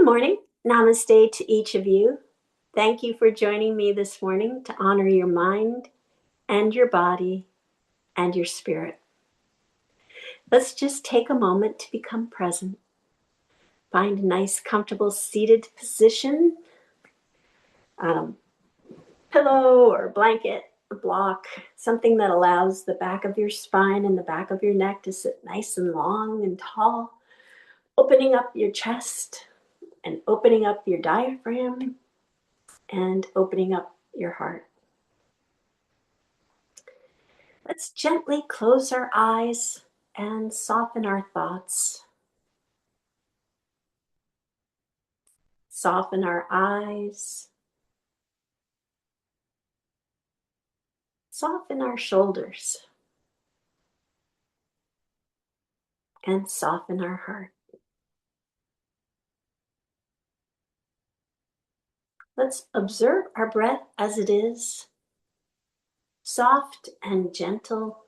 Good morning. Namaste to each of you. Thank you for joining me this morning to honor your mind and your body and your spirit. Let's just take a moment to become present. Find a nice, comfortable seated position, pillow or blanket or block, something that allows the back of your spine and the back of your neck to sit nice and long and tall, opening up your chest and opening up your diaphragm and opening up your heart. Let's gently close our eyes and soften our thoughts. Soften our eyes. Soften our shoulders. And soften our heart. Let's observe our breath as it is, soft and gentle,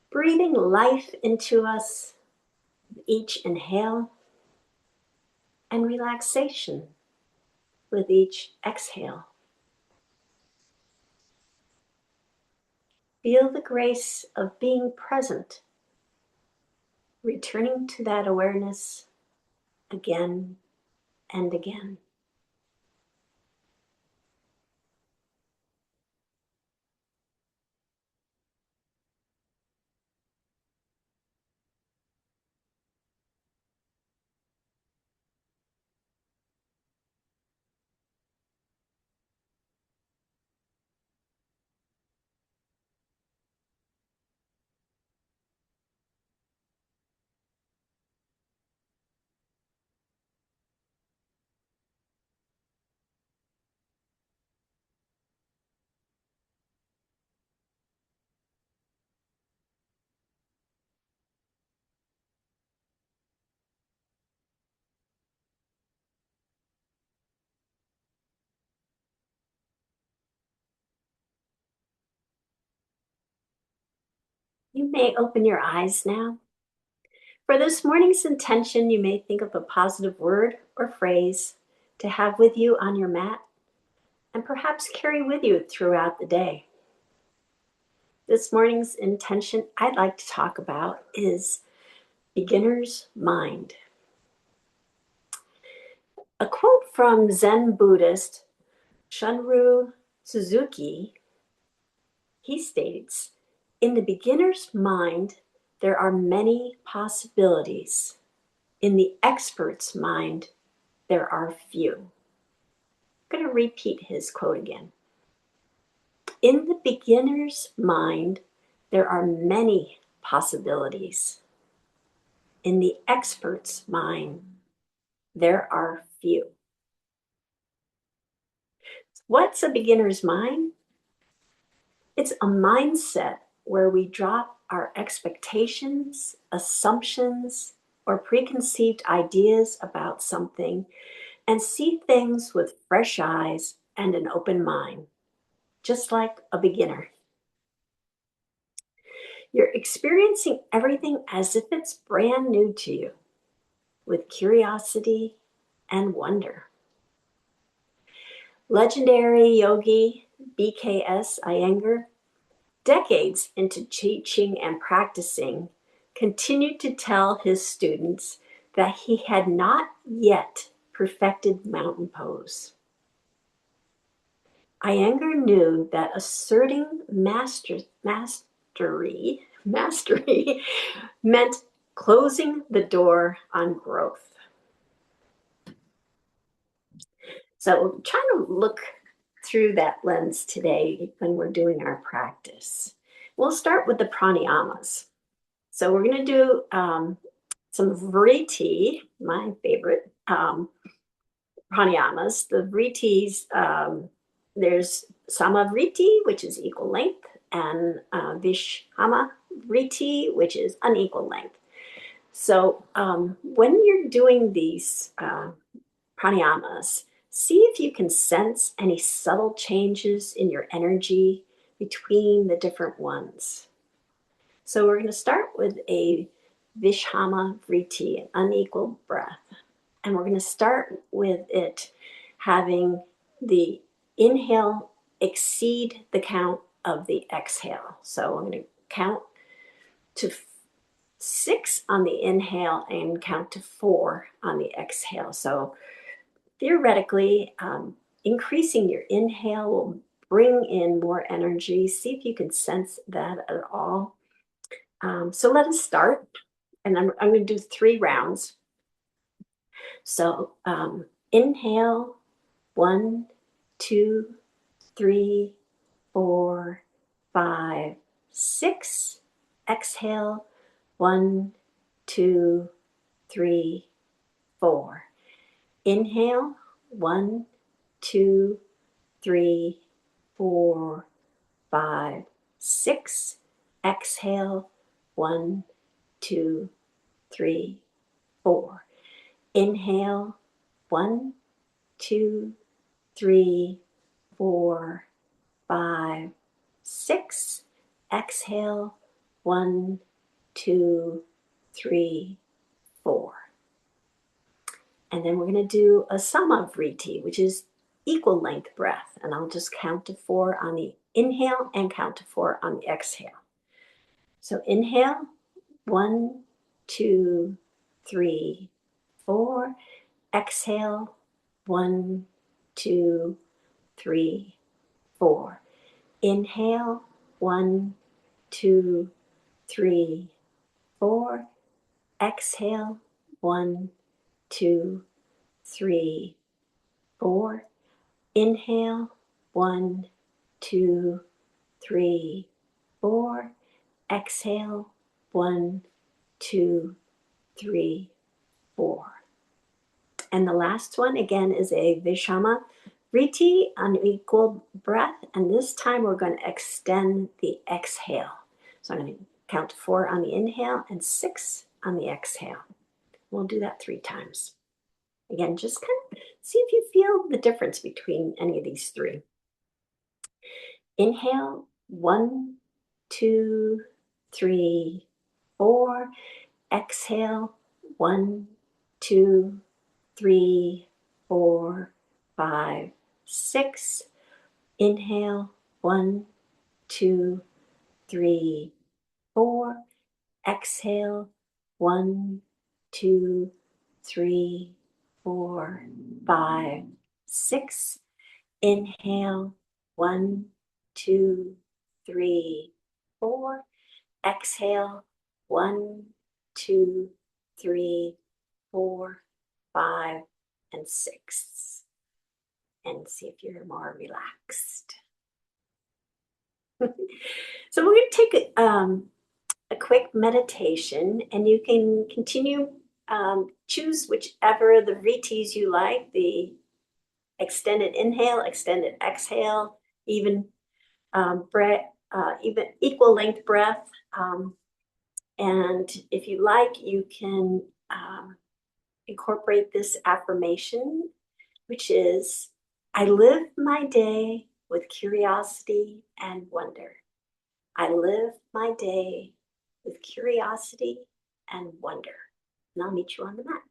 breathing life into us with each inhale and relaxation with each exhale. Feel the grace of being present, returning to that awareness again and again. You may open your eyes now. For this morning's intention, you may think of a positive word or phrase to have with you on your mat and perhaps carry with you throughout the day. This morning's intention I'd like to talk about is beginner's mind. A quote from Zen Buddhist Shunryu Suzuki, he states, "In the beginner's mind, there are many possibilities. In the expert's mind, there are few." I'm going to repeat his quote again. In the beginner's mind, there are many possibilities. In the expert's mind, there are few. What's a beginner's mind? It's a mindset where we drop our expectations, assumptions, or preconceived ideas about something and see things with fresh eyes and an open mind, just like a beginner. You're experiencing everything as if it's brand new to you, with curiosity and wonder. Legendary yogi B.K.S. Iyengar, decades into teaching and practicing, continued to tell his students that he had not yet perfected mountain pose. Iyengar knew that asserting mastery meant closing the door on growth. So we're trying to look through that lens today when we're doing our practice. We'll start with the pranayamas. So we're going to do some Vritti, my favorite pranayamas. The Vrittis, there's Vritti, which is equal length, and Vritti, which is unequal length. So when you're doing these pranayamas, see if you can sense any subtle changes in your energy between the different ones. So we're going to start with a Vritti, an unequal breath. And we're going to start with it having the inhale exceed the count of the exhale. So I'm going to count to 6 on the inhale and count to 4 on the exhale. So theoretically, increasing your inhale will bring in more energy. See if you can sense that at all. So let us start. And I'm going to do 3 rounds. So inhale, 1, 2, 3, 4, 5, 6. Exhale, 1, 2, 3, 4. Inhale, 1, 2, 3, 4, 5, 6. Exhale, 1, 2, 3, 4. Inhale, 1, 2, 3, 4, 5, 6. Exhale, 1, 2, 3, 4. And then we're going to do a sama vritti, which is equal length breath. And I'll just count to 4 on the inhale and count to 4 on the exhale. So inhale, 1, 2, 3, 4. Exhale, 1, 2, 3, 4. Inhale, 1, 2, 3, 4. Exhale, 1, 2, 3, 4. Inhale, 1, 2, 3, 4. Exhale, 1, 2, 3, 4. And the last one, again, is a Vishama Vritti, unequal breath. And this time we're going to extend the exhale. So I'm going to count to 4 on the inhale and 6 on the exhale. We'll do that 3 times. Again, just kind of see if you feel the difference between any of these 3. Inhale, 1, 2, 3, 4. Exhale, 1, 2, 3, 4, 5, 6. Inhale, 1, 2, 3, 4. Exhale, 1, 2, 3, 4, 5, 6. Inhale, 1, 2, 3, 4. Exhale, 1, 2, 3, 4, 5, and 6. And see if you're more relaxed. So we're going to take a quick meditation, and you can continue, choose whichever the vrittis you like, the extended inhale, extended exhale, even breath, even equal length breath. And if you like, you can incorporate this affirmation, which is, I live my day with curiosity and wonder. I live my day with curiosity and wonder. And I'll meet you on the mat.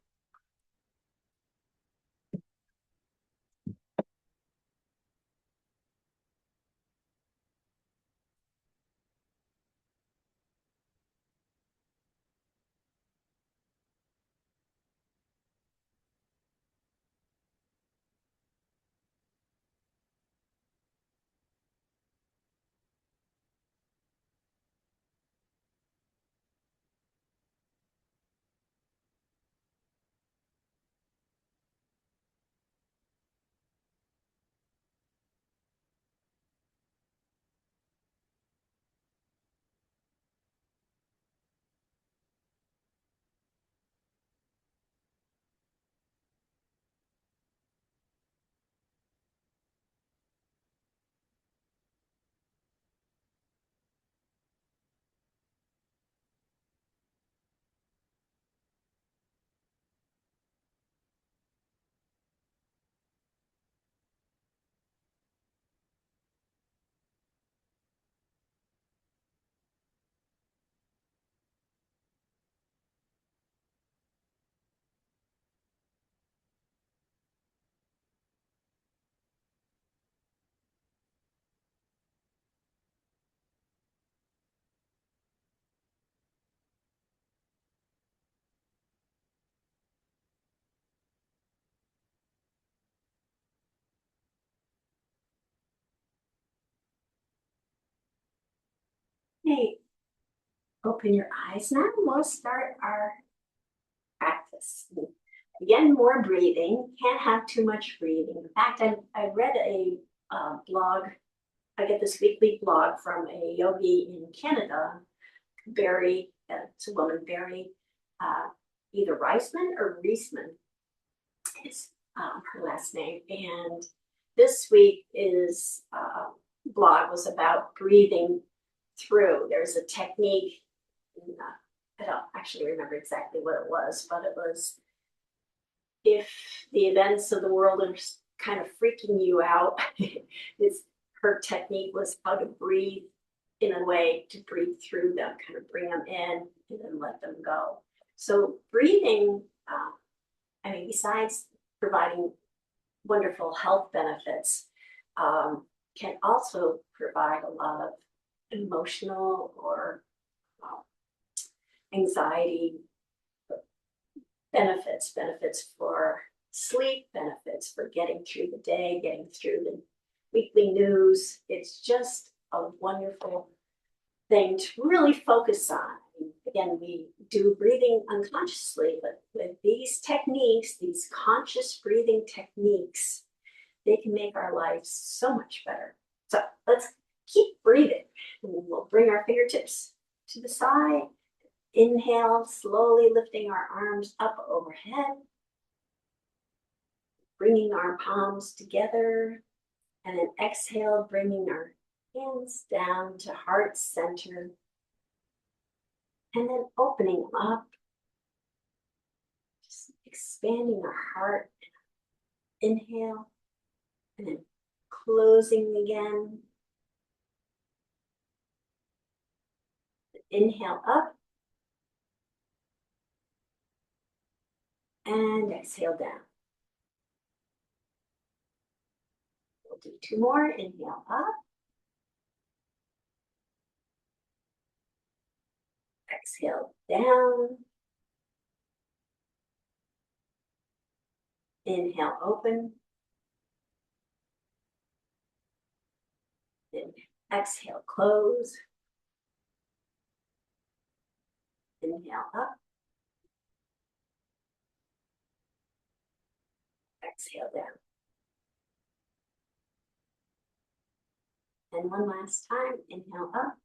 Hey, open your eyes now. We'll start our practice. Again, more breathing. Can't have too much breathing. In fact, I read a blog. I get this weekly blog from a yogi in Canada, Barre. It's a woman, Barre, uh, either Reisman or Reisman is her last name. And this week is blog was about breathing through. There's a technique. I don't actually remember exactly what it was, but it was if the events of the world are kind of freaking you out, it's, her technique was how to breathe in a way to breathe through them, kind of bring them in and then let them go. So breathing, I mean, besides providing wonderful health benefits, can also provide a lot of emotional or uh, anxiety benefits for sleep, benefits for getting through the day, getting through the weekly news. It's just a wonderful thing to really focus on. Again, we do breathing unconsciously, but with these techniques, these conscious breathing techniques, they can make our lives so much better. So let's keep breathing. And we'll bring our fingertips to the side. Inhale, slowly lifting our arms up overhead, bringing our palms together, and then exhale, bringing our hands down to heart center, and then opening them up, just expanding our heart. Inhale, and then closing again. Inhale up, and exhale down. We'll do two more. Inhale up, exhale down. Inhale, open. Then exhale, close. Inhale up. Exhale down. And one last time. Inhale up.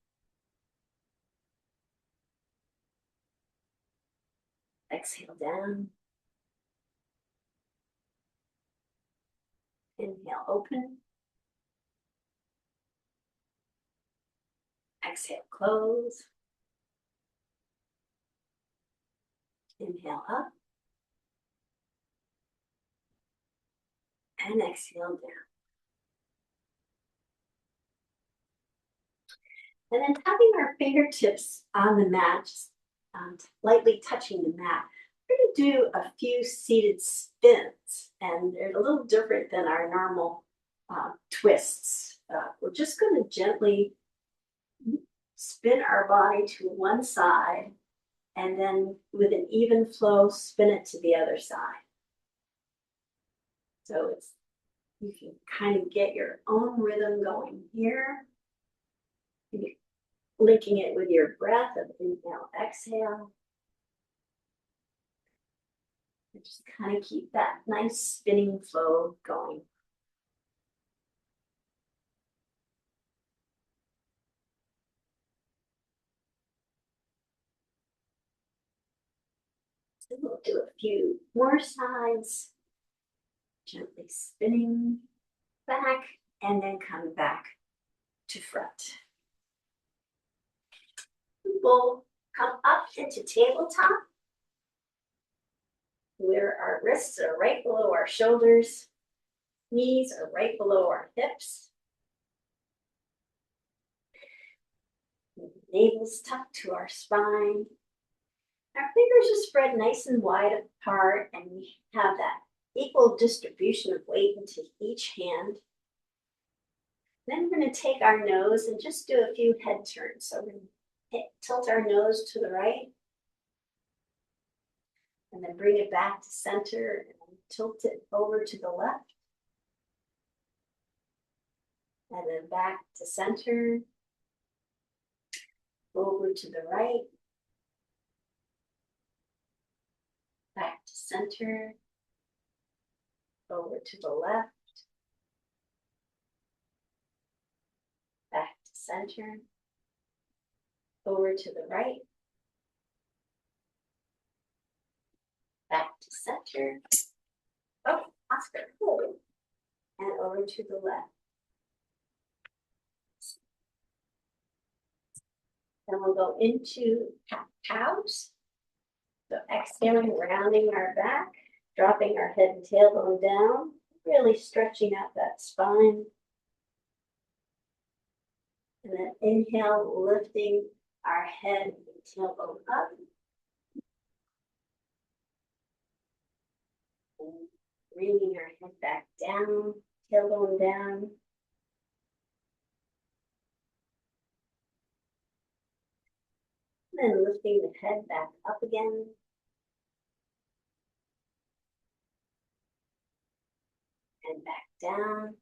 Exhale down. Inhale, open. Exhale, close. Inhale up. And exhale down. And then having our fingertips on the mat, just lightly touching the mat, we're going to do a few seated spins. And they're a little different than our normal twists. We're just going to gently spin our body to one side and then with an even flow, spin it to the other side. So it's, you can kind of get your own rhythm going here. Linking it with your breath of inhale, exhale. And just kind of keep that nice spinning flow going. So we'll do a few more sides. Gently spinning back and then come back to front. We'll come up into tabletop, where our wrists are right below our shoulders, knees are right below our hips. Navel's tucked to our spine. Our fingers are spread nice and wide apart, and we have that equal distribution of weight into each hand. Then we're going to take our nose and just do a few head turns. So we're going to tilt our nose to the right, and then bring it back to center and tilt it over to the left. And then back to center. over to the right, back to center, over to the left, back to center, over to the right, back to center. Oh, Oscar, hold. And over to the left. Then we'll go into cows. So exhaling, rounding our back, dropping our head and tailbone down, really stretching out that spine. And then inhale, lifting our head and tailbone up. And bringing our head back down, tailbone down. And then lifting the head back up again. And back down.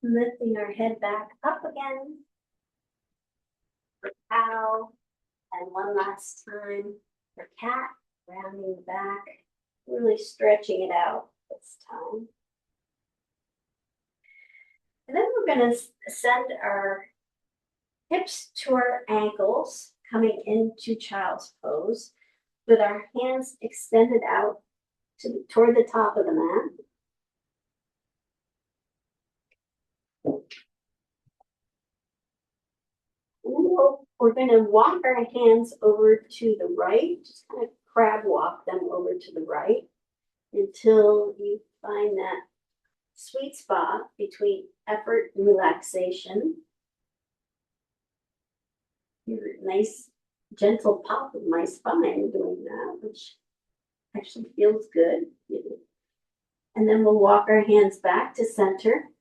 Lifting our head back up again. For cow. And one last time for cat, rounding the back, really stretching it out this time. And then we're going to send our hips to our ankles, coming into child's pose, with our hands extended out toward the top of the mat. And then we're going to walk our hands over to the right, just kind of crab walk them over to the right until you find that sweet spot between effort and relaxation. Nice gentle pop of my spine doing that, which actually feels good. And then we'll walk our hands back to center.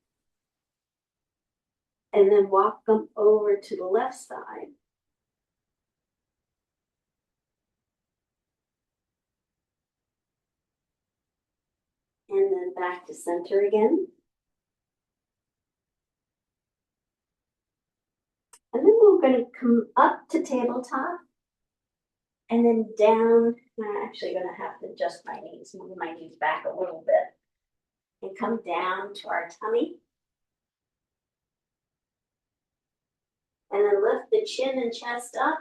And then walk them over to the left side. And then back to center again. And then we're going to come up to tabletop. And then down. I'm actually going to have to adjust my knees, move my knees back a little bit. And come down to our tummy. And then lift the chin and chest up.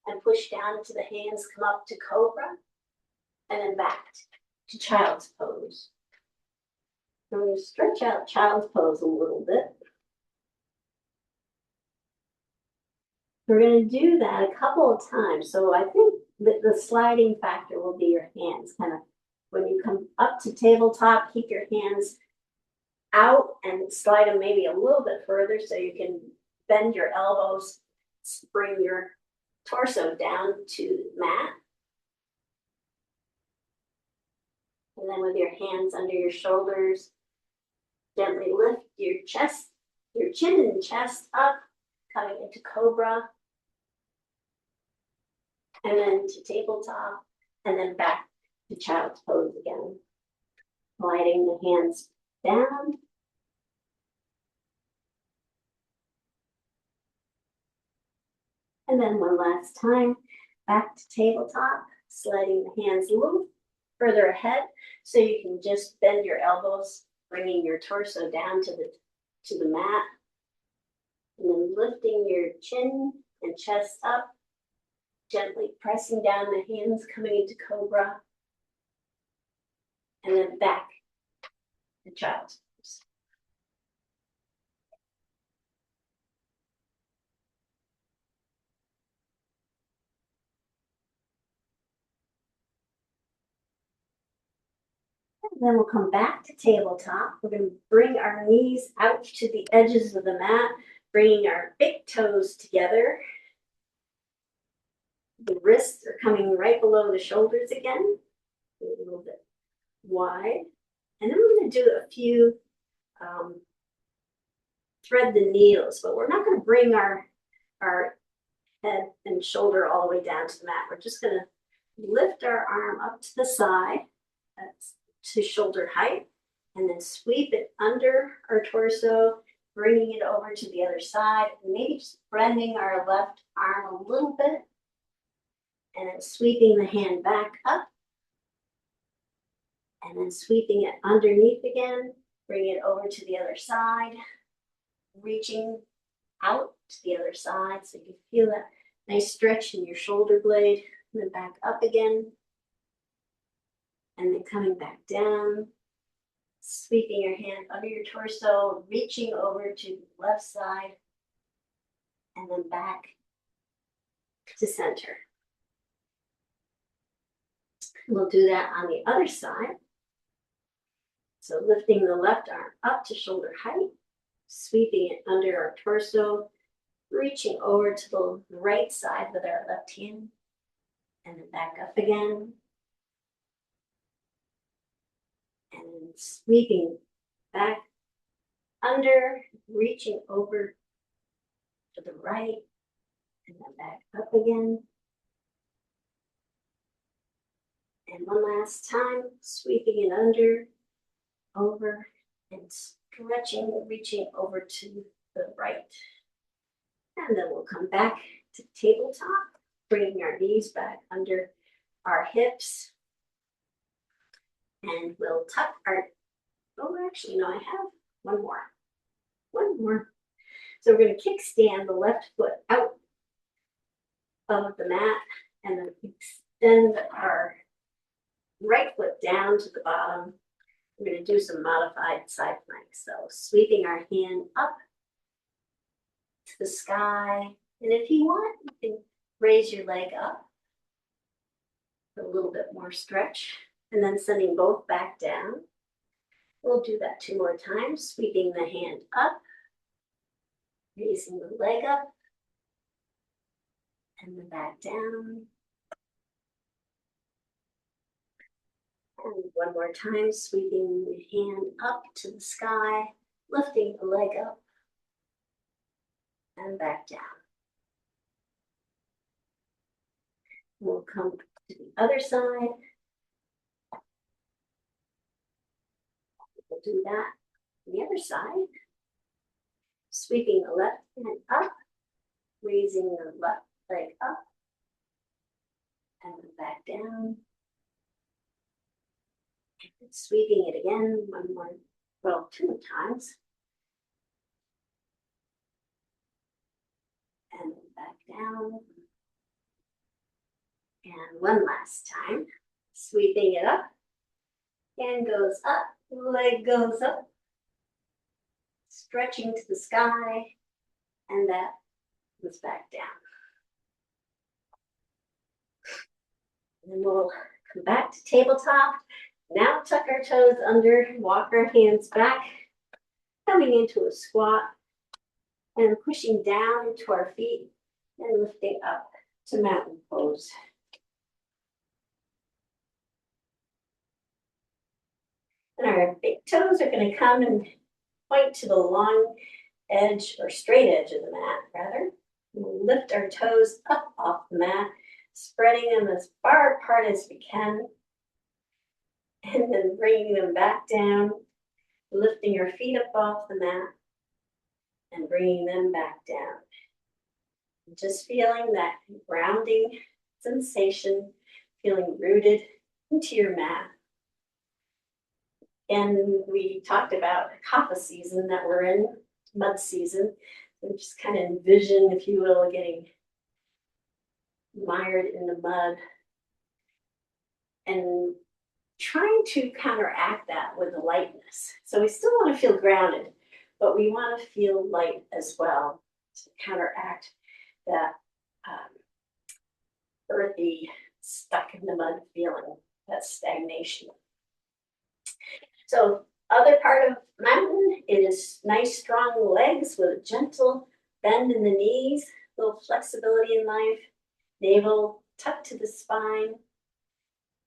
And push down into the hands, come up to cobra. And then back to child's pose. I'm going to stretch out child's pose a little bit. We're going to do that a couple of times. So I think that the sliding factor will be your hands. Kind of when you come up to tabletop, keep your hands out and slide them maybe a little bit further so you can bend your elbows, bring your torso down to the mat. And then with your hands under your shoulders, gently lift your chest, your chin and chest up, coming into cobra. And then to tabletop, and then back to child's pose again. Sliding the hands down. And then one last time, back to tabletop, sliding the hands a little further ahead so you can just bend your elbows, bringing your torso down to the mat. And then lifting your chin and chest up, gently pressing down the hands, coming into cobra. And then back to child's pose. And then we'll come back to tabletop. We're going to bring our knees out to the edges of the mat, bringing our big toes together. The wrists are coming right below the shoulders again, a little bit wide. And then we're going to do a few thread the needles, but we're not going to bring our head and shoulder all the way down to the mat. We're just going to lift our arm up to the side, that's to shoulder height, And then sweep it under our torso, bringing it over to the other side, and maybe just bending our left arm a little bit, and then sweeping the hand back up, and then sweeping it underneath again, bring it over to the other side, reaching out to the other side so you feel that nice stretch in your shoulder blade, and then back up again, and then coming back down, sweeping your hand under your torso, reaching over to the left side, and then back to center. We'll do that on the other side. So lifting the left arm up to shoulder height, sweeping it under our torso, reaching over to the right side with our left hand, and then back up again. And then sweeping back under, reaching over to the right, and then back up again. And one last time, sweeping it under, over, and stretching, reaching over to the right. And then we'll come back to tabletop, bringing our knees back under our hips. And we'll tuck our, oh, actually, no, I have one more. So we're going to kickstand the left foot out of the mat and then extend our right foot down to the bottom. We're going to do some modified side planks. So sweeping our hand up to the sky. And if you want, you can raise your leg up for a little bit more stretch. And then sending both back down. We'll do that 2 more times, sweeping the hand up, raising the leg up, and then back down. And one more time, sweeping the hand up to the sky, lifting the leg up, and back down. We'll come to the other side. We'll do that on the other side. Sweeping the left hand up, raising the left leg up, and then back down. And sweeping it again, 2 more times. And then back down. And one last time, sweeping it up. Hand goes up, leg goes up. Stretching to the sky, and that goes back down. And then we'll come back to tabletop. Now tuck our toes under, walk our hands back, coming into a squat, and pushing down into our feet and lifting up to mountain pose. And our big toes are going to come and point to the long edge or straight edge of the mat, rather. We'll lift our toes up off the mat, spreading them as far apart as we can, and then bringing them back down, lifting our feet up off the mat, and bringing them back down. Just feeling that grounding sensation, feeling rooted into your mat. And we talked about kapha season that we're in, mud season. So just kind of envision, if you will, getting mired in the mud and trying to counteract that with the lightness. So we still want to feel grounded, but we want to feel light as well to counteract that earthy, stuck in the mud feeling, that stagnation. So other part of mountain, it is nice strong legs with a gentle bend in the knees, a little flexibility in life, navel tucked to the spine.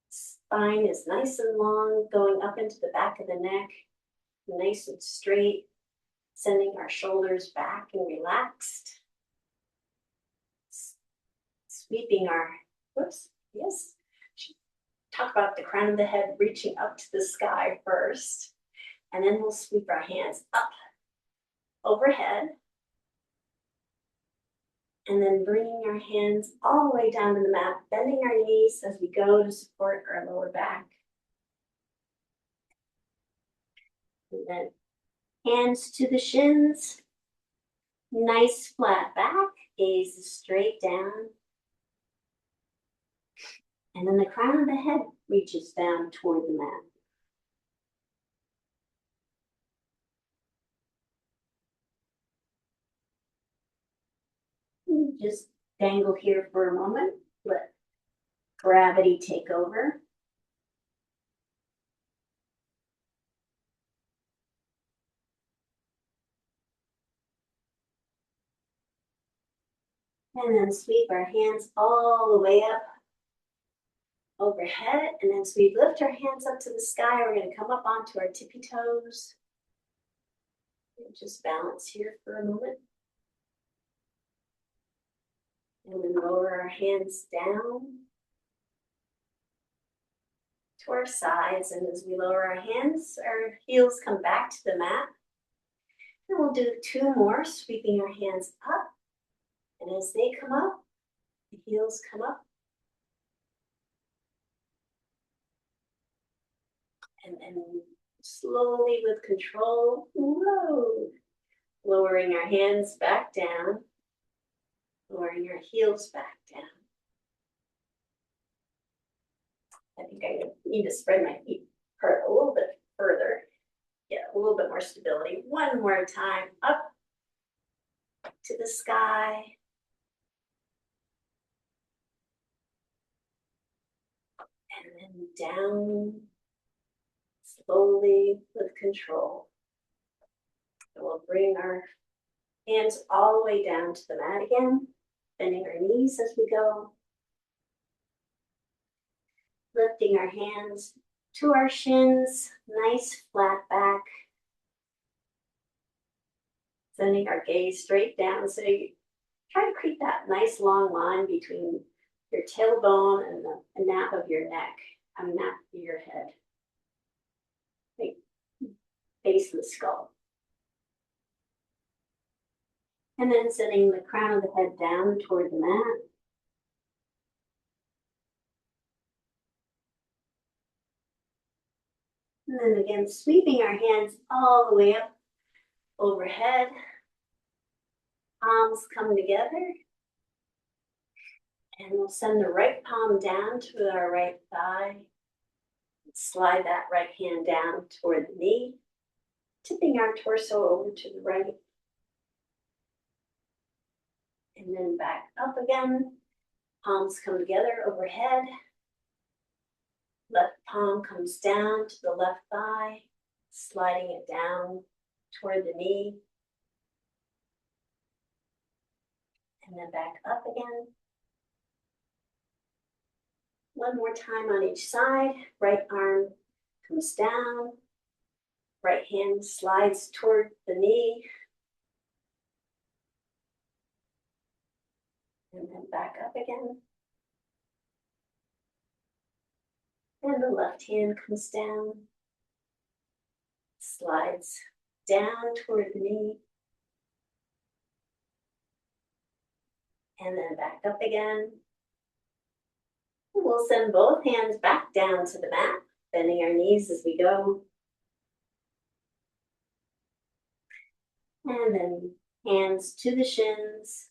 Spine is nice and long, going up into the back of the neck, nice and straight, sending our shoulders back and relaxed. Sweeping our, talk about the crown of the head reaching up to the sky first. And then we'll sweep our hands up overhead. And then bringing our hands all the way down to the mat, bending our knees as we go to support our lower back. And then hands to the shins. Nice flat back, gaze straight down. And then the crown of the head reaches down toward the mat. Just dangle here for a moment. Let gravity take over. And then sweep our hands all the way up overhead. And as we lift our hands up to the sky, we're going to come up onto our tippy toes. And just balance here for a moment. And then lower our hands down to our sides. And as we lower our hands, our heels come back to the mat. And we'll do 2 more, sweeping our hands up. And as they come up, the heels come up. And then slowly with control, whoa, lowering our hands back down, lowering our heels back down. I think I need to spread my feet apart a little bit further. Get a little bit more stability. One more time, up to the sky. And then down, slowly with control. And we'll bring our hands all the way down to the mat again, bending our knees as we go. Lifting our hands to our shins, nice flat back. Sending our gaze straight down. So you try to create that nice long line between your tailbone and the nape of your neck, nape of your head. Like base of the skull. And then sending the crown of the head down toward the mat. And then again, sweeping our hands all the way up overhead. Palms come together. And we'll send the right palm down to our right thigh. Slide that right hand down toward the knee. Tipping our torso over to the right. And then back up again. Palms come together overhead. Left palm comes down to the left thigh, sliding it down toward the knee. And then back up again. One more time on each side. Right arm comes down. Right hand slides toward the knee. And then back up again. And the left hand comes down, slides down toward the knee. And then back up again. We'll send both hands back down to the mat, bending our knees as we go. And then hands to the shins,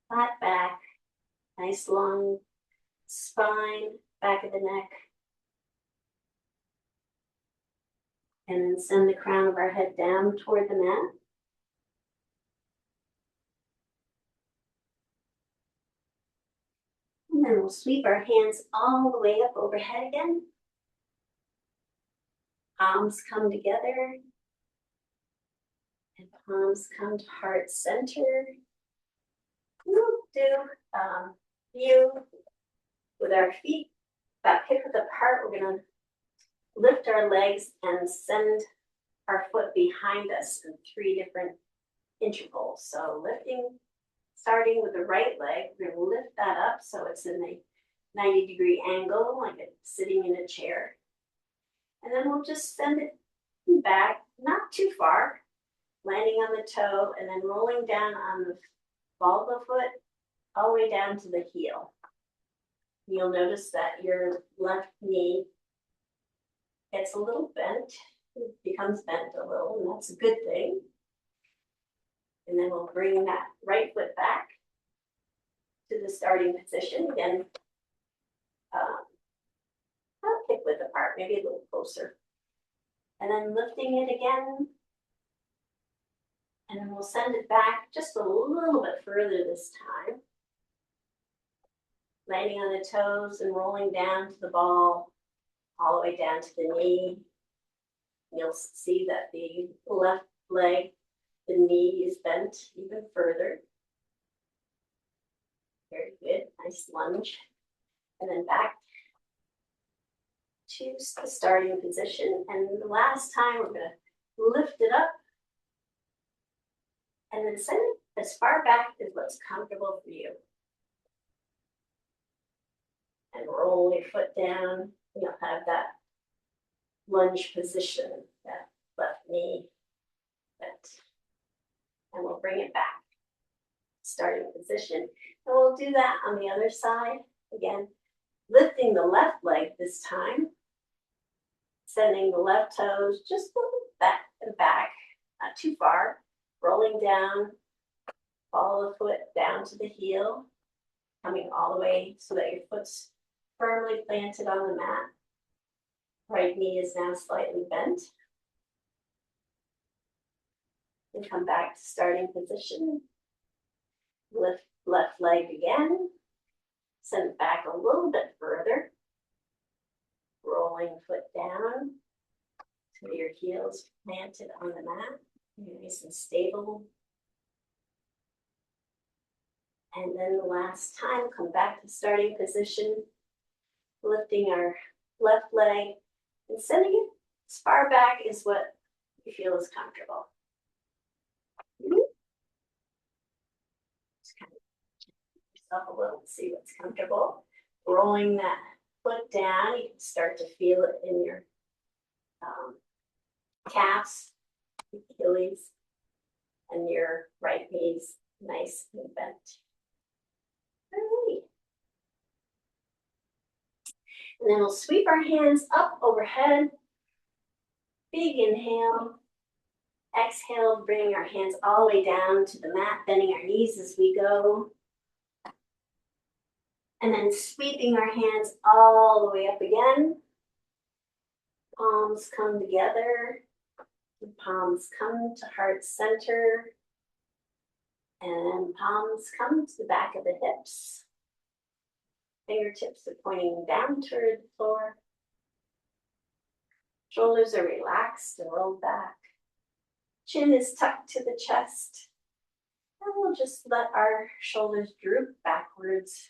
flat back, nice long spine, back of the neck. And then send the crown of our head down toward the mat. And then we'll sweep our hands all the way up overhead again. Palms come together. And palms come to heart center. We'll do view with our feet about hip width apart. We're going to lift our legs and send our foot behind us in 3 different intervals. So lifting, starting with the right leg, we're going to lift that up so it's in a 90-degree angle, like it's sitting in a chair. And then we'll just send it back, not too far, landing on the toe and then rolling down on the ball of the foot all the way down to the heel. You'll notice that your left knee gets a little bent, it becomes bent a little, and that's a good thing. And then we'll bring that right foot back to the starting position. Again, about hip width apart, maybe a little closer. And then lifting it again. And then we'll send it back just a little bit further this time. Landing on the toes and rolling down to the ball, all the way down to the knee. You'll see that the left leg, the knee is bent even further. Very good, nice lunge. And then back to the starting position. And the last time we're gonna lift it up and then send it as far back as what's comfortable for you. And roll your foot down. You'll have that lunge position, that left knee bent. And we'll bring it back. Starting position. And we'll do that on the other side. Again, lifting the left leg this time. Sending the left toes just a little back and back, not too far. Rolling down, follow the foot down to the heel. Coming all the way so that your foot's firmly planted on the mat. Right knee is now slightly bent. And come back to starting position. Lift left leg again. Send it back a little bit further. Rolling foot down so your heel's planted on the mat. You're nice and stable. And then the last time, come back to starting position. Lifting our left leg and sending it as far back as what you feel is comfortable. Just kind of yourself a little to see what's comfortable. Rolling that foot down, you can start to feel it in your calves, Achilles, and your right knees nice and bent. All right. And then we'll sweep our hands up overhead. Big inhale. Exhale, bring our hands all the way down to the mat, bending our knees as we go. And then sweeping our hands all the way up again. Palms come together. The palms come to heart center. And palms come to the back of the hips. Fingertips are pointing down toward the floor. Shoulders are relaxed and rolled back. Chin is tucked to the chest. And we'll just let our shoulders droop backwards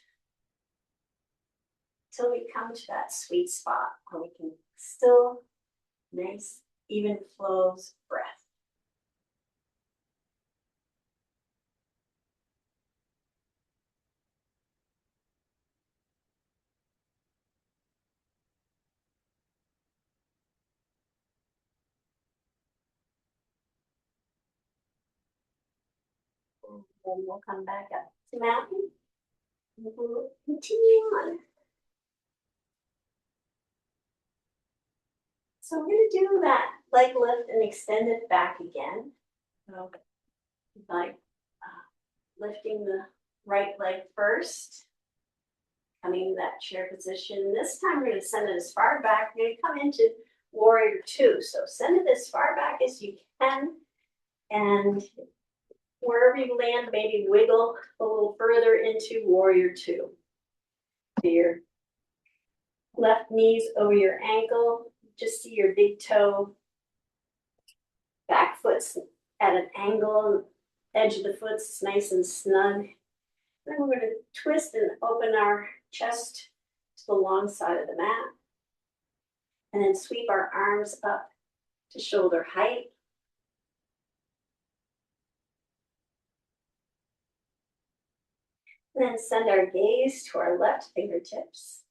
till we come to that sweet spot where we can still nice, even flows of breath. And then we'll come back up to mountain. And we'll continue on. So we're going to do that leg lift and extend it back again. So, like lifting the right leg first, coming to that chair position. This time we're going to send it as far back. We're going to come into warrior two. So send it as far back as you can. And wherever you land, maybe wiggle a little further into warrior two. So your left knee's over your ankle. Just see your big toe. Back foot's at an angle. Edge of the foot's nice and snug. Then we're going to twist and open our chest to the long side of the mat. And then sweep our arms up to shoulder height. And then send our gaze to our left fingertips.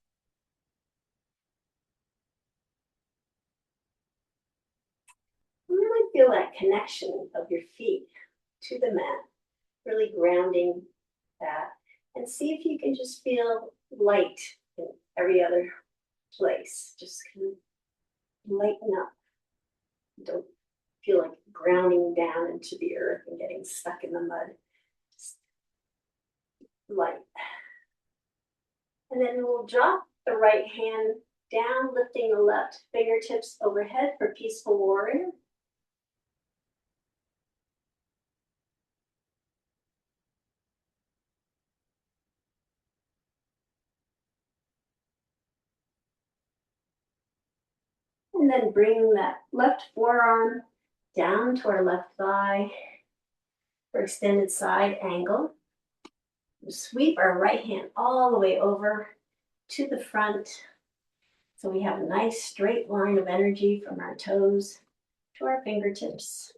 feel that connection of your feet to the mat, really grounding that. And see if you can just feel light in every other place. Just kind of lighten up. Don't feel like grounding down into the earth and getting stuck in the mud. Just light. And then we'll drop the right hand down, lifting the left fingertips overhead for peaceful warrior. And then bring that left forearm down to our left thigh for extended side angle. We'll sweep our right hand all the way over to the front. So we have a nice straight line of energy from our toes to our fingertips.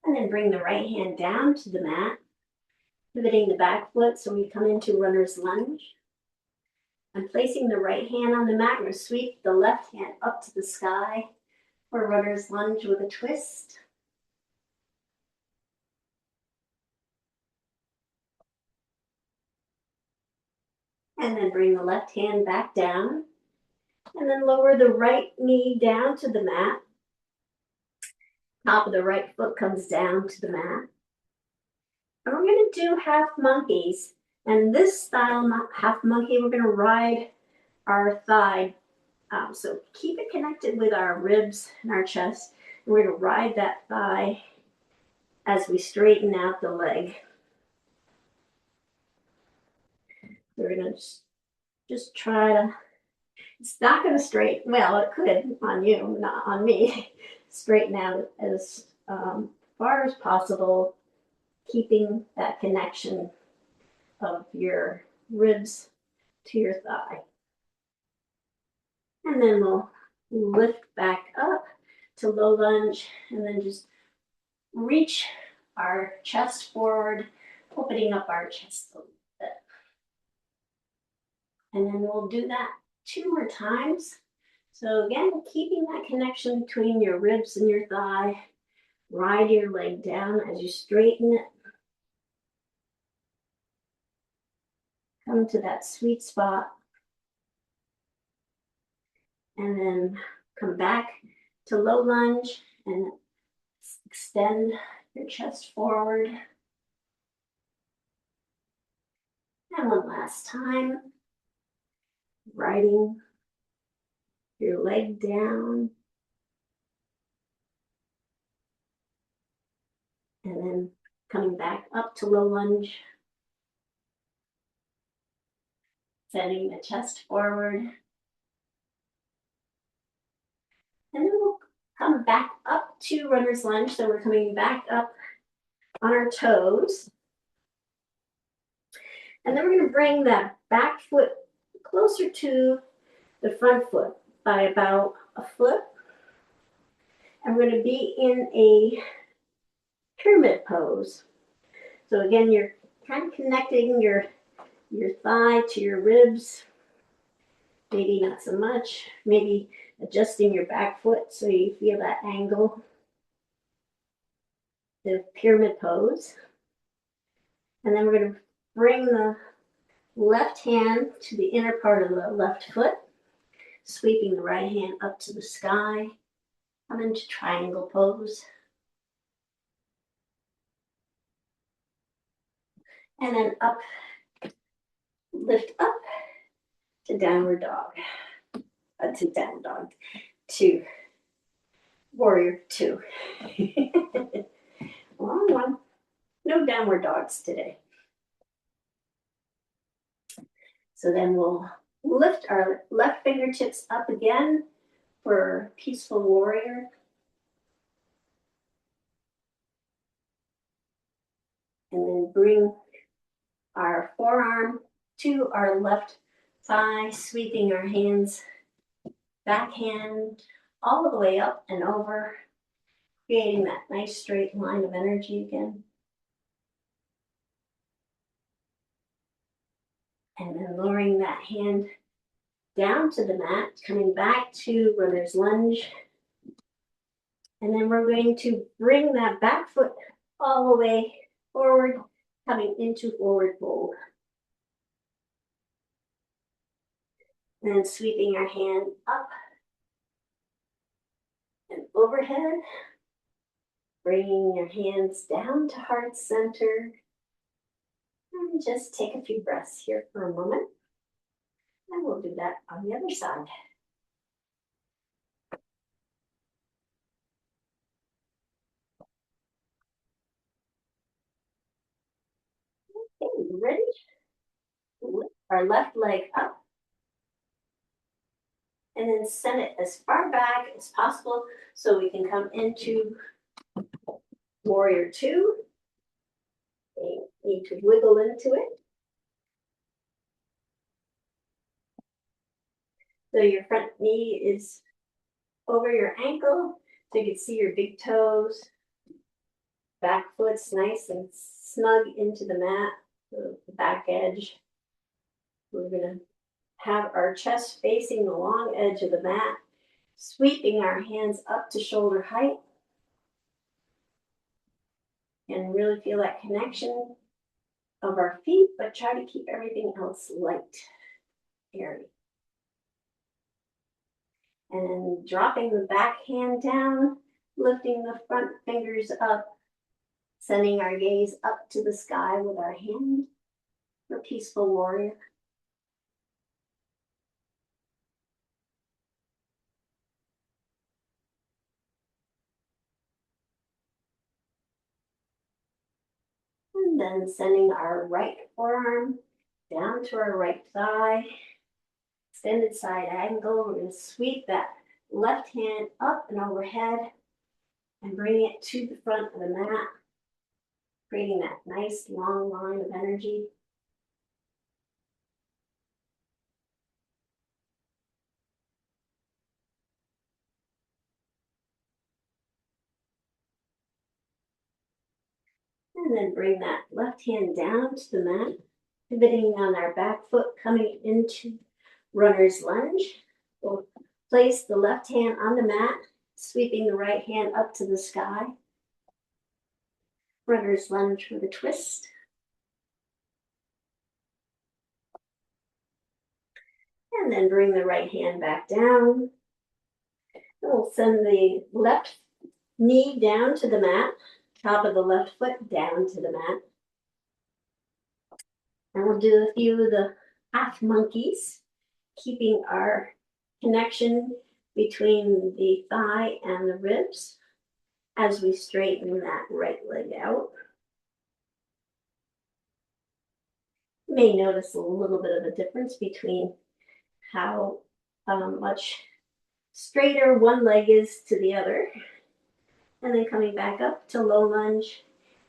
And then bring the right hand down to the mat, pivoting the back foot so we come into runner's lunge. I'm placing the right hand on the mat. We're going to sweep the left hand up to the sky for runner's lunge with a twist. And then bring the left hand back down. And then lower the right knee down to the mat. Top of the right foot comes down to the mat. And we're going to do half monkeys. And this style, half monkey, we're going to ride our thigh. So keep it connected with our ribs and our chest. And we're going to ride that thigh as we straighten out the leg. We're going to just try to, it's not going to straighten, well, it could on you, not on me, straighten out as far as possible, keeping that connection of your ribs to your thigh. And then we'll lift back up to low lunge and then just reach our chest forward, opening up our chest a little bit. And then we'll do that 2 more times. So again, keeping that connection between your ribs and your thigh. Ride your leg down as you straighten it. Come to that sweet spot. And then come back to low lunge and extend your chest forward. And one last time. Riding your leg down. And then coming back up to low lunge. Sending the chest forward. And then we'll come back up to runner's lunge. So we're coming back up on our toes. And then we're going to bring that back foot closer to the front foot by about a foot. And we're going to be in a pyramid pose. So again, you're kind of connecting your thigh to your ribs. Maybe not so much. Maybe adjusting your back foot so you feel that angle. The pyramid pose. And then we're going to bring the left hand to the inner part of the left foot, sweeping the right hand up to the sky. Come into triangle pose. And then up, lift up to downward dog. To down dog. To warrior 2. Long one. No downward dogs today. So then we'll lift our left fingertips up again for peaceful warrior. And then bring our forearm to our left thigh, sweeping our hands, backhand all the way up and over, creating that nice straight line of energy again. And then lowering that hand down to the mat, coming back to runner's lunge. And then we're going to bring that back foot all the way forward, coming into forward fold. And then sweeping our hand up and overhead. Bringing your hands down to heart center. And just take a few breaths here for a moment. And we'll do that on the other side. Okay, ready? Lift our left leg up. And then send it as far back as possible so we can come into warrior two. You need to wiggle into it. So your front knee is over your ankle, so you can see your big toes. Back foot's nice and snug into the mat, the back edge. We're gonna have our chest facing the long edge of the mat, sweeping our hands up to shoulder height. And really feel that connection of our feet, but try to keep everything else light, airy. And dropping the back hand down, lifting the front fingers up, sending our gaze up to the sky with our hand for peaceful warrior. And then sending our right forearm down to our right thigh, extended side angle. We're going to sweep that left hand up and overhead and bring it to the front of the mat, creating that nice long line of energy. And then bring that left hand down to the mat, pivoting on our back foot, coming into runner's lunge. We'll place the left hand on the mat, sweeping the right hand up to the sky. Runner's lunge with a twist. And then bring the right hand back down. We'll send the left knee down to the mat, top of the left foot down to the mat. And we'll do a few of the half monkeys, keeping our connection between the thigh and the ribs as we straighten that right leg out. You may notice a little bit of a difference between how much straighter one leg is to the other. And then coming back up to low lunge,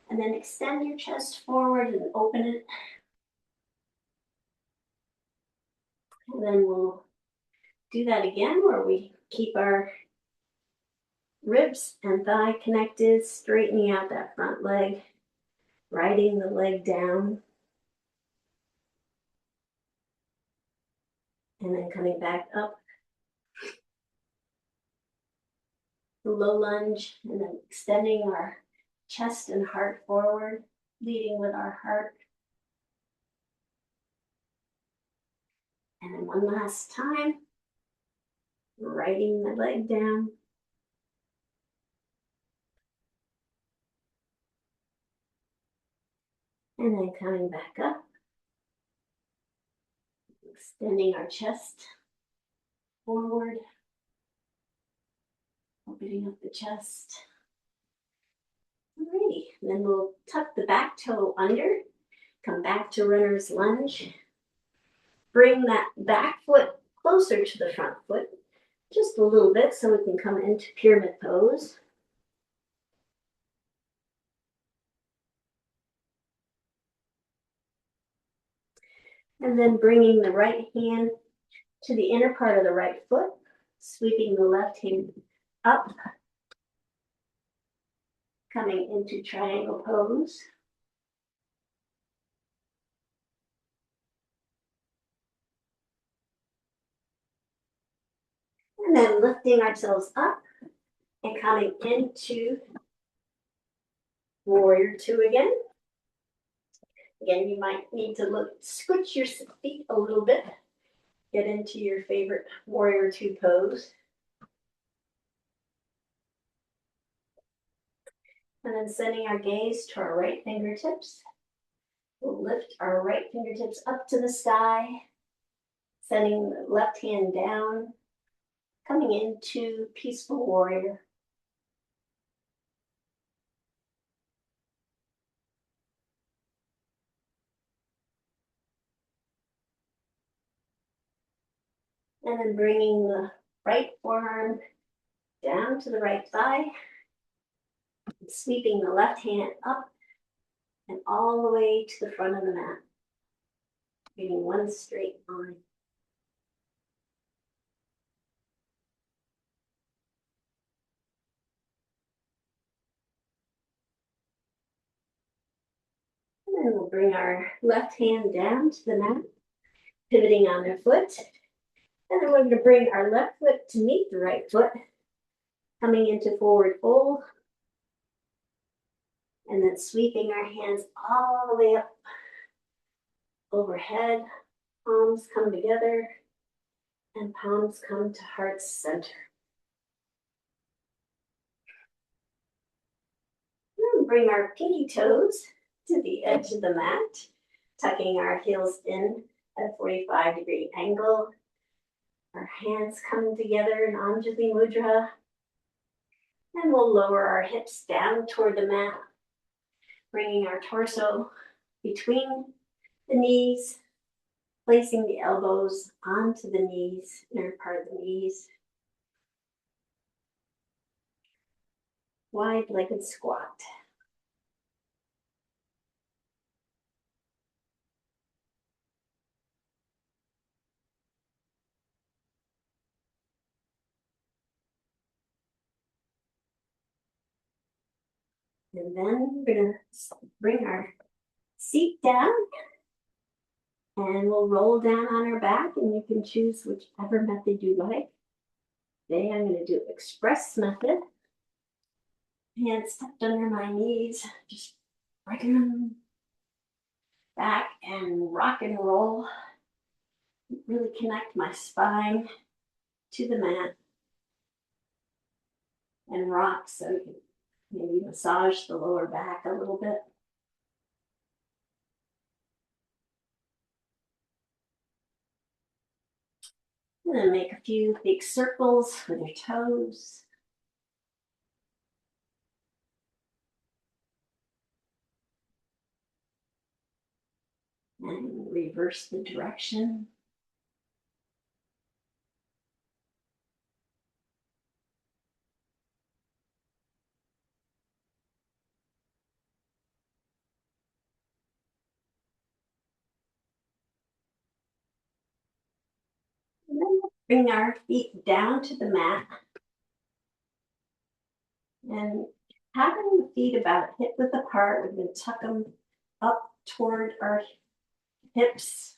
and then extend your chest forward and open it. And then we'll do that again where we keep our ribs and thigh connected, straightening out that front leg, riding the leg down. And then coming back up. The low lunge, and then extending our chest and heart forward, leading with our heart. And then one last time, riding the leg down. And then coming back up, extending our chest forward, opening up the chest. Alrighty, and then we'll tuck the back toe under, come back to runner's lunge. Bring that back foot closer to the front foot, just a little bit so we can come into pyramid pose. And then bringing the right hand to the inner part of the right foot, sweeping the left hand up, coming into triangle pose. And then lifting ourselves up and coming into warrior two again. Again, you might need to switch your feet a little bit. Get into your favorite warrior two pose. And then sending our gaze to our right fingertips. We'll lift our right fingertips up to the sky, sending the left hand down, coming into peaceful warrior. And then bringing the right forearm down to the right thigh, sweeping the left hand up and all the way to the front of the mat, creating one straight line. And then we'll bring our left hand down to the mat, pivoting on the foot. And then we're going to bring our left foot to meet the right foot, coming into forward fold. And then sweeping our hands all the way up overhead. Palms come together and palms come to heart center. And bring our pinky toes to the edge of the mat, tucking our heels in at a 45-degree angle. Our hands come together in Anjali Mudra. And we'll lower our hips down toward the mat, bringing our torso between the knees, placing the elbows onto the knees, inner part of the knees. Wide-legged squat. And then we're going to bring our seat down and we'll roll down on our back, and you can choose whichever method you like. Today I'm going to do express method. Hands tucked under my knees, just bring them back and rock and roll. Really connect my spine to the mat and rock so you can maybe massage the lower back a little bit. And then make a few big circles with your toes. And reverse the direction. And then bring our feet down to the mat. And having the feet about hip width apart, we're going to tuck them up toward our hips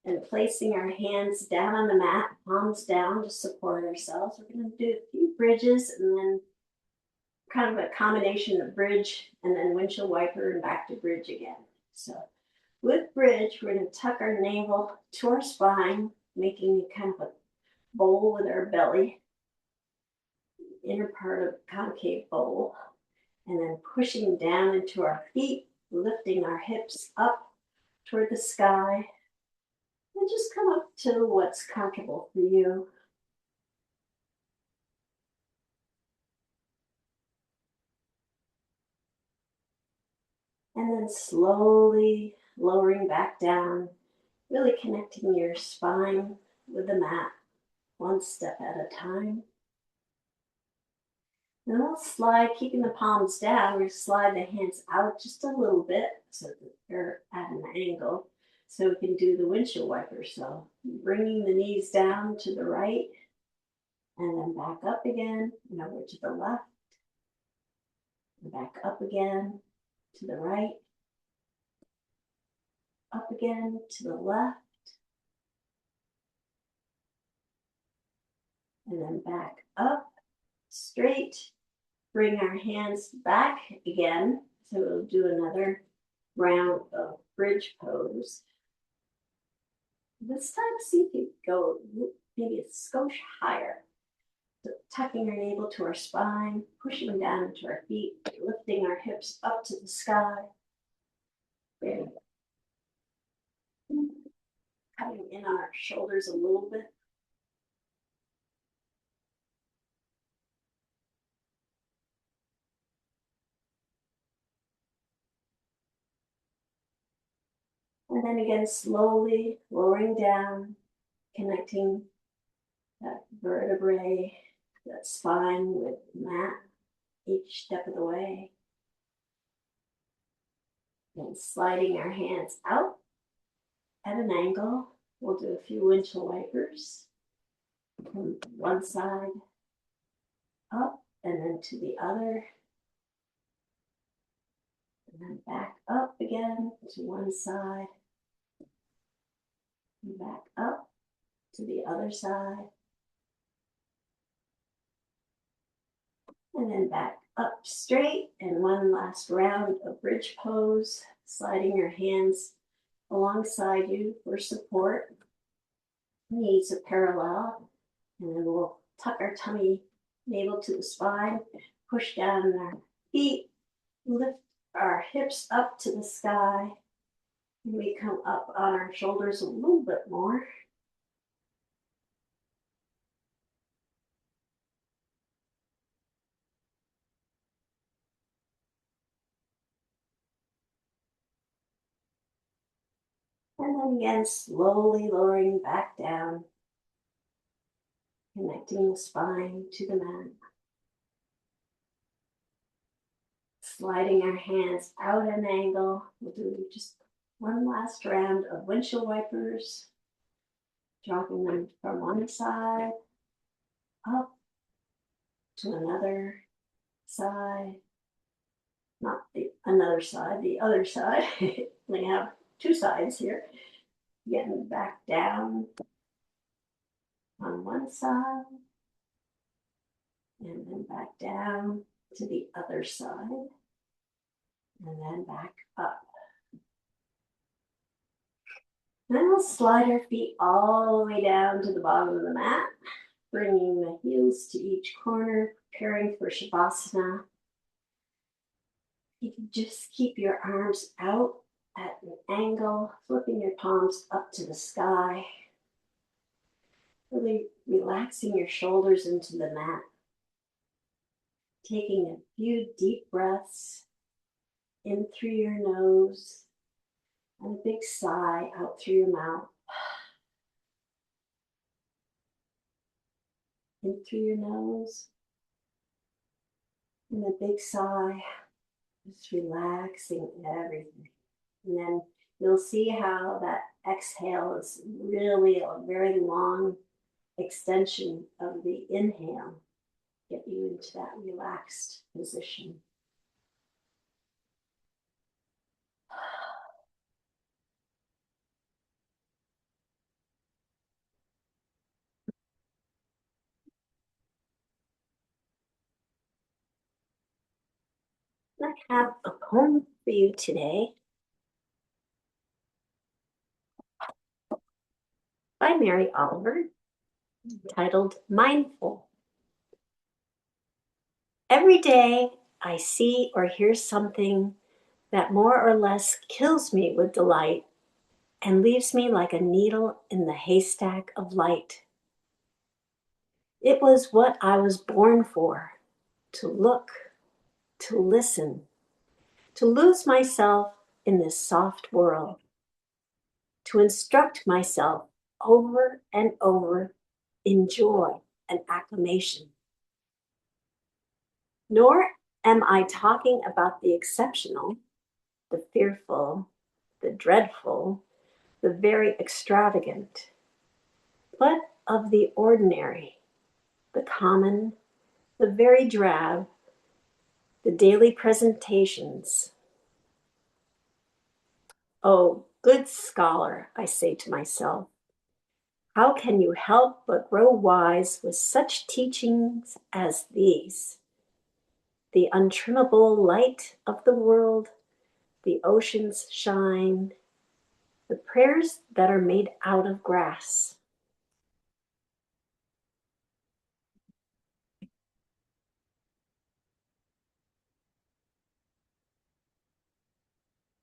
and placing our hands down on the mat, palms down to support ourselves. We're going to do a few bridges and then kind of a combination of bridge and then windshield wiper and back to bridge again. So with bridge, we're going to tuck our navel to our spine, making kind of a bowl with our belly, inner part of concave bowl, and then pushing down into our feet, lifting our hips up toward the sky, and just come up to what's comfortable for you. And then slowly lowering back down, really connecting your spine with the mat, one step at a time. And we'll slide, keeping the palms down, we'll slide the hands out just a little bit so that they're at an angle so we can do the windshield wiper. So bringing the knees down to the right and then back up again and over to the left and back up again to the right, up again to the left, and then back up, straight. Bring our hands back again. So we'll do another round of bridge pose. This time, see if you go maybe a skosh higher. So tucking our navel to our spine, pushing down into our feet, lifting our hips up to the sky. Very good. Coming in on our shoulders a little bit. And then again, slowly lowering down, connecting that vertebrae, that spine with mat each step of the way. And sliding our hands out at an angle. We'll do a few windshield wipers from one side up and then to the other. And then back up again to one side. And back up to the other side. And then back up straight. And one last round of bridge pose. Sliding your hands alongside you for support. Knees are parallel. And then we'll tuck our tummy, navel to the spine, push down our feet, lift our hips up to the sky, and we come up on our shoulders a little bit more. And then again, slowly lowering back down, connecting the spine to the mat. Sliding our hands out at an angle. We'll do just one last round of windshield wipers, dropping them from one side up to another side, not the another side, the other side. We have two sides here. Getting back down on one side, and then back down to the other side, and then back up. Then we'll slide our feet all the way down to the bottom of the mat, bringing the heels to each corner, preparing for Shavasana. You can just keep your arms out at an angle, flipping your palms up to the sky. Really relaxing your shoulders into the mat. Taking a few deep breaths in through your nose and a big sigh out through your mouth. In through your nose and a big sigh, just relaxing everything. And then you'll see how that exhale is really a very long extension of the inhale. Get you into that relaxed position. I have a poem for you today by Mary Oliver, titled Mindful. Every day I see or hear something that more or less kills me with delight and leaves me like a needle in the haystack of light. It was what I was born for, to look, to listen, to lose myself in this soft world, to instruct myself over and over in joy and acclamation. Nor am I talking about the exceptional, the fearful, the dreadful, the very extravagant, but of the ordinary, the common, the very drab, the daily presentations. Oh, good scholar, I say to myself, How can you help but grow wise with such teachings as these? The untrimmable light of the world, the ocean's shine, the prayers that are made out of grass,